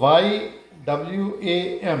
YWAM,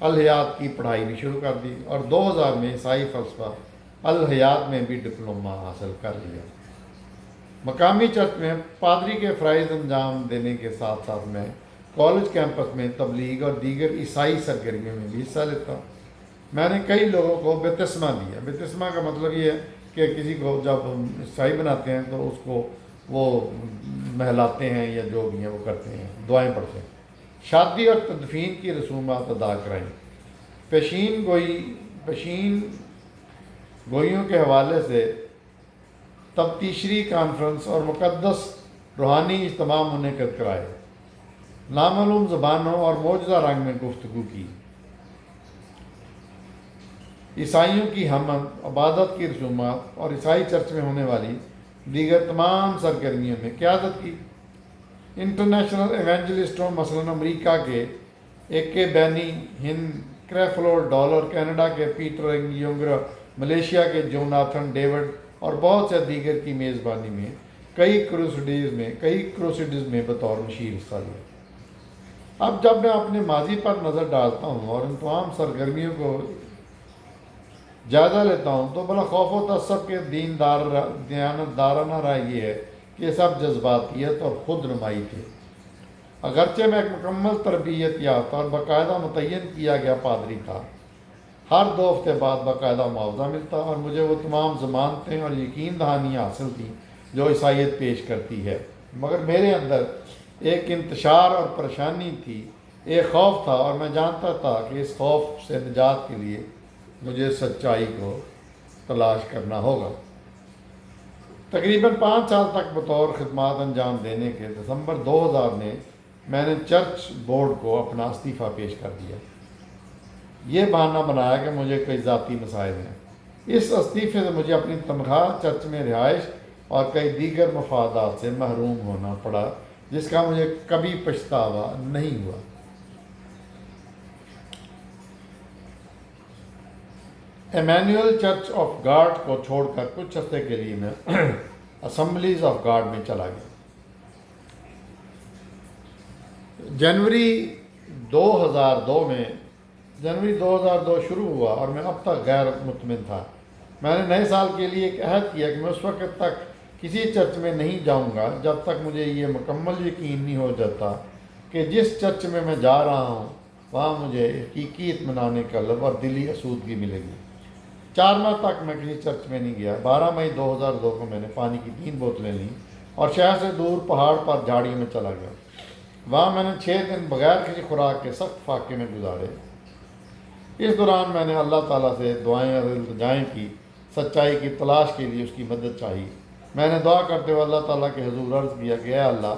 الحیات کی پڑھائی بھی شروع کر دی اور 2000 میں عیسائی فلسفہ الحیات میں بھی ڈپلومہ حاصل کر لیا۔ مقامی چرچ میں پادری کے فرائض انجام دینے کے ساتھ ساتھ میں کالج کیمپس میں تبلیغ اور دیگر عیسائی سرگرمیوں میں بھی حصہ لیتا ہوں۔ میں نے کئی لوگوں کو بپتسمہ دیا۔ بپتسمہ کا مطلب یہ ہے کہ کسی کو جب عیسائی بناتے ہیں تو اس کو وہ مہلاتے ہیں یا جو بھی ہیں وہ کرتے ہیں، دعائیں پڑھتے ہیں، شادی اور تدفین کی رسومات ادا کرائیں، پیشین گوئیوں کے حوالے سے تفتیشی کانفرنس اور مقدس روحانی اجتماع منعقد کرائے، نامعلوم زبانوں اور معجزہ رنگ میں گفتگو کی، عیسائیوں کی حمد، عبادت کی رسومات اور عیسائی چرچ میں ہونے والی دیگر تمام سرگرمیوں میں قیادت کی۔ انٹرنیشنل ایونجلسٹوں مثلاً امریکہ کے کے بینی، ہند کریفلو ڈالر، کینیڈا کے پیٹر یونگر، ملیشیا کے جوناتھن ڈیوڈ اور بہت سے دیگر کی میزبانی میں کئی کروسیڈز میں بطور مشیر حصہ لیا۔ اب جب میں اپنے ماضی پر نظر ڈالتا ہوں اور ان تمام سرگرمیوں کو جائزہ لیتا ہوں تو بلا خوف و تعصب کے دیانتدارانہ رائے یہ ہے کہ یہ سب جذباتیت اور خود نمائی تھے۔ اگرچہ میں ایک مکمل تربیت یافتہ اور باقاعدہ متعین کیا گیا پادری تھا، ہر 2 ہفتے بعد باقاعدہ معاوضہ ملتا اور مجھے وہ تمام ضمانتیں اور یقین دہانیاں حاصل تھیں جو عیسائیت پیش کرتی ہے، مگر میرے اندر ایک انتشار اور پریشانی تھی، ایک خوف تھا، اور میں جانتا تھا کہ اس خوف سے نجات کے لیے مجھے سچائی کو تلاش کرنا ہوگا۔ تقریباً 5 سال تک بطور خدمات انجام دینے کے دسمبر 2000 میں نے چرچ بورڈ کو اپنا استعفیٰ پیش کر دیا، یہ بہانہ بنایا کہ مجھے کئی ذاتی مسائل ہیں۔ اس استعفے سے مجھے اپنی تنخواہ، چرچ میں رہائش اور کئی دیگر مفادات سے محروم ہونا پڑا، جس کا مجھے کبھی پچھتاوا نہیں ہوا۔ ایمینوئل چرچ آف گاڈ کو چھوڑ کر کچھ عرصے کے لیے میں اسمبلیز آف گاڈ میں چلا گیا۔ جنوری 2002 شروع ہوا اور میں اب تک غیر مطمئن تھا۔ میں نے نئے سال کے لیے ایک عہد کیا کہ میں اس وقت تک کسی چرچ میں نہیں جاؤں گا جب تک مجھے یہ مکمل یقین نہیں ہو جاتا کہ جس چرچ میں میں جا رہا ہوں وہاں مجھے حقیقی اطمینان قلب اور دلی آسودگی ملے گی۔ 4 ماہ تک میں کسی چرچ میں نہیں گیا۔ 12 مئی 2002 کو میں نے پانی کی 3 بوتلیں لیں اور شہر سے دور پہاڑ پر جھاڑی میں چلا گیا۔ وہاں میں نے 6 دن بغیر کسی خوراک کے سخت فاقے میں گزارے۔ اس دوران میں نے اللہ تعالیٰ سے دعائیں اور التجائیں کی، سچائی کی تلاش کے لیے اس کی مدد چاہی۔ میں نے دعا کرتے ہوئے اللہ تعالیٰ کے حضور عرض کیا کہ اے اللہ،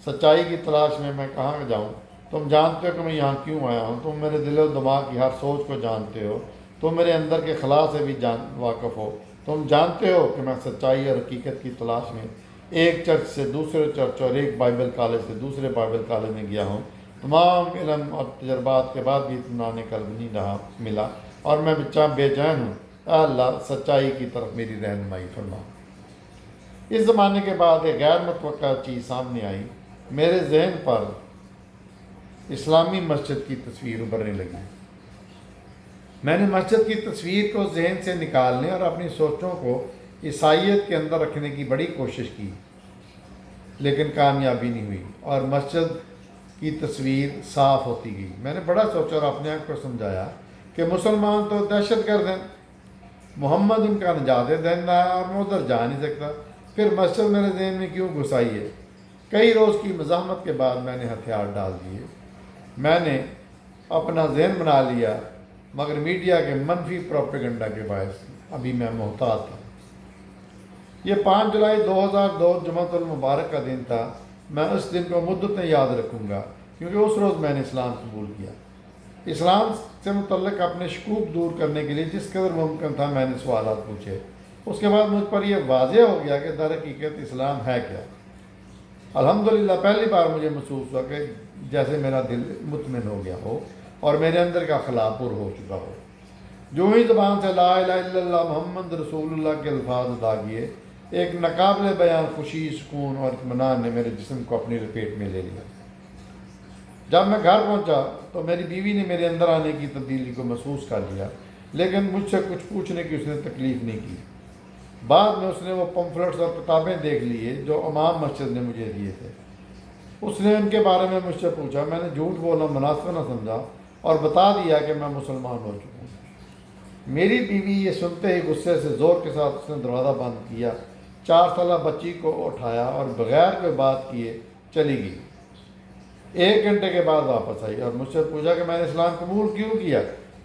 سچائی کی تلاش میں کہاں جاؤں؟ تم جانتے ہو کہ میں یہاں کیوں آیا ہوں، تم میرے دل و دماغ کی ہر سوچ کو جانتے ہو، تم میرے اندر کے خلا سے بھی واقف ہو، تم جانتے ہو کہ میں سچائی اور حقیقت کی تلاش میں ایک چرچ سے دوسرے چرچ اور ایک بائبل کالج سے دوسرے بائبل کالج میں گیا ہوں۔ تمام علم اور تجربات کے بعد بھی اطمینان قلب نہیں رہا ملا اور میں بے چین ہوں۔ اے اللہ، سچائی کی طرف میری رہنمائی فرما۔ اس زمانے کے بعد ایک غیر متوقع چیز سامنے آئی۔ میرے ذہن پر اسلامی مسجد کی تصویر ابھرنے لگی۔ میں نے مسجد کی تصویر کو ذہن سے نکالنے اور اپنی سوچوں کو عیسائیت کے اندر رکھنے کی بڑی کوشش کی، لیکن کامیابی نہیں ہوئی اور مسجد کی تصویر صاف ہوتی گئی۔ میں نے بڑا سوچا اور اپنے آپ کو سمجھایا کہ مسلمان تو دہشت گرد ہیں، محمد ان کا نجات دہندہ ہے اور میں ادھر جا نہیں سکتا، پھر مسجد میرے ذہن میں کیوں گھس آئی ہے؟ کئی روز کی مزاحمت کے بعد میں نے ہتھیار ڈال دیے۔ میں نے اپنا ذہن بنا لیا، مگر میڈیا کے منفی پروپیگنڈا کے باعث ابھی میں محتاط تھا۔ یہ 5 جولائی 2002 جمعۃ المبارک کا دن تھا۔ میں اس دن کو مدتیں یاد رکھوں گا کیونکہ اس روز میں نے اسلام قبول کیا۔ اسلام سے متعلق اپنے شکوک دور کرنے کے لیے جس قدر ممکن تھا میں نے سوالات پوچھے۔ اس کے بعد مجھ پر یہ واضح ہو گیا کہ در حقیقت اسلام ہے کیا۔ الحمدللہ پہلی بار مجھے محسوس ہوا کہ جیسے میرا دل مطمئن ہو گیا ہو اور میرے اندر کا خلا پر ہو چکا ہو۔ جو ہی زبان سے لا الہ الا اللہ محمد رسول اللہ کے الفاظ ادا کیے، ایک ناقابل بیان خوشی، سکون اور اطمینان نے میرے جسم کو اپنی لپیٹ میں لے لیا۔ جب میں گھر پہنچا تو میری بیوی نے میرے اندر آنے کی تبدیلی کو محسوس کر لیا، لیکن مجھ سے کچھ پوچھنے کی اس نے تکلیف نہیں کی۔ بعد میں اس نے وہ پمفلٹس اور کتابیں دیکھ لیے جو امام مسجد نے مجھے دیے تھے۔ اس نے ان کے بارے میں مجھ سے پوچھا، میں نے جھوٹ بولنا مناسب نہ سمجھا اور بتا دیا کہ میں مسلمان ہو چکا ہوں۔ میری بیوی یہ سنتے ہی غصے سے زور کے ساتھ اس نے دروازہ بند کیا، 4 سالہ بچی کو اٹھایا اور بغیر کوئی بات کیے چلی گئی۔ 1 گھنٹے کے بعد واپس آئی اور مجھ سے پوچھا کہ میں نے اسلام قبول کیوں کیا۔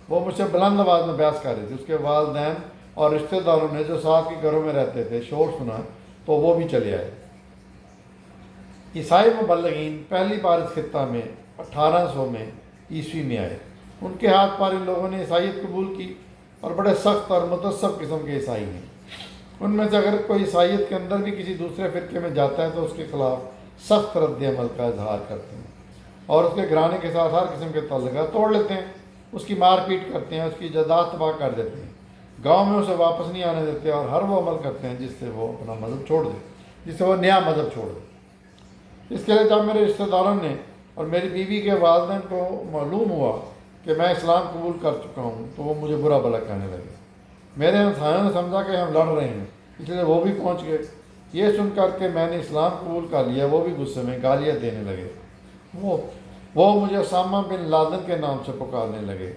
وہ مجھ سے بلند آواز میں بحث کر رہی تھی۔ اس کے والدین اور رشتہ داروں نے جو ساتھ کے گھروں میں رہتے تھے شور سنا تو وہ بھی چلے آئے۔ عیسائی مبلغین پہلی بار اس خطہ میں 1800 میں عیسوی میں آئے۔ ان کے ہاتھ پر ان لوگوں نے عیسائیت قبول کی اور بڑے سخت اور متعصب قسم کے عیسائی ہیں۔ ان میں سے اگر کوئی عیسائیت کے اندر بھی کسی دوسرے فرقے میں جاتا ہے تو اس کے خلاف سخت رد عمل کا اظہار کرتے ہیں اور اس کے گھرانے کے ساتھ ہر قسم کے تعلقات توڑ لیتے ہیں، اس کی مار پیٹ کرتے ہیں، اس کی جائیداد تباہ کر دیتے ہیں، گاؤں میں اسے واپس نہیں آنے دیتے اور ہر وہ عمل کرتے ہیں جس سے وہ اپنا مذہب چھوڑ دے، جس سے وہ نیا مذہب چھوڑ دے۔ اس کے لیے جب میرے رشتہ داروں نے اور میری بیوی کے والدین کو معلوم ہوا کہ میں اسلام قبول کر چکا ہوں تو وہ مجھے برا بھلا کہنے لگے۔ میرے ہمسایوں نے سمجھا کہ ہم لڑ رہے ہیں، اس لیے وہ بھی پہنچ گئے۔ یہ سن کر کہ میں نے اسلام قبول کر لیا وہ بھی غصے میں گالیاں دینے لگے۔ وہ مجھے اسامہ بن لادن کے نام سے پکارنے لگے،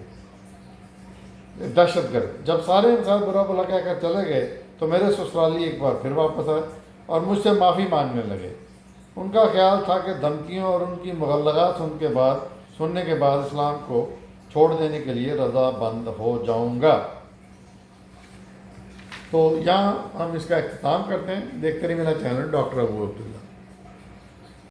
دہشت گرد۔ جب سارے انسان برا بھلا کہہ کر چلے گئے تو میرے سسرالی ایک بار پھر واپس آئے اور مجھ سے معافی مانگنے لگے۔ ان کا خیال تھا کہ دھمکیوں اور ان کی مغلغات سننے کے بعد اسلام کو چھوڑ دینے کے لیے رضا بند ہو جاؤں گا۔ تو یہاں ہم اس کا اختتام کرتے ہیں۔ دیکھتے رہیے میرا چینل ڈاکٹر ابو عبداللہ۔